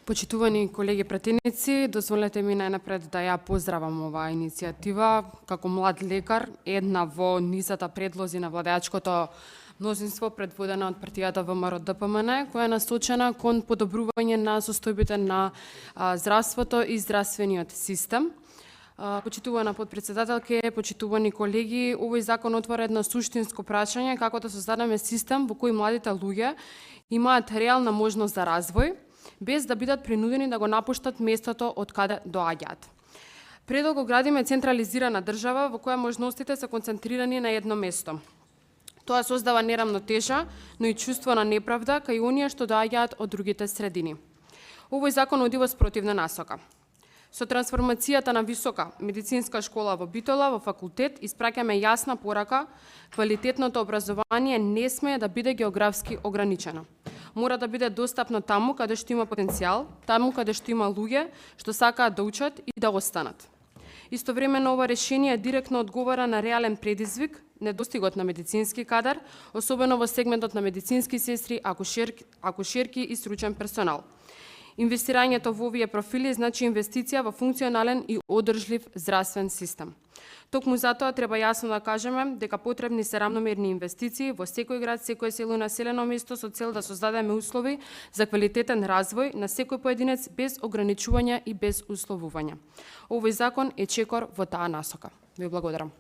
Почитувани колеги пратеници, дозволете ми најнапред да ја поздравам оваа иницијатива како млад лекар, една во низата предлози на владеачкото мнозинство предводена од партијата ВМРО-ДПМН, која е насочена кон подобрување на состојбите на здравството и здравствениот систем. Почитувана подпредседателке, почитувани колеги, овој закон отвора едно суштинско прашање како да создадеме систем во кој младите луѓе имаат реална можност за развој, без да бидат принудени да го напуштат местото од каде доаѓаат. Предолго градиме централизирана држава во која можностите се концентрирани на едно место. Тоа создава нерамнотежа, но и чувство на неправда кај оние што доаѓаат од другите средини. Овој закон оди во спротивна насока. Со трансформацијата на висока медицинска школа во Битола, во факултет, испраќаме јасна порака, квалитетното образование не смее да биде географски ограничено. Мора да биде достапно таму каде што има потенцијал, таму каде што има луѓе што сакаат да учат и да останат. Истовремено ова решение директно одговара на реален предизвик, недостигот на медицински кадар, особено во сегментот на медицински сестри, акушерки и стручен персонал. Инвестирањето во овие профили значи инвестиција во функционален и одржлив здравствен систем. Токму затоа треба јасно да кажеме дека потребни се рамномерни инвестиции во секој град, секој село и населено место со цел да создадеме услови за квалитетен развој на секој поединец без ограничувања и без условувања. Овој закон е чекор во таа насока. Ви благодарам.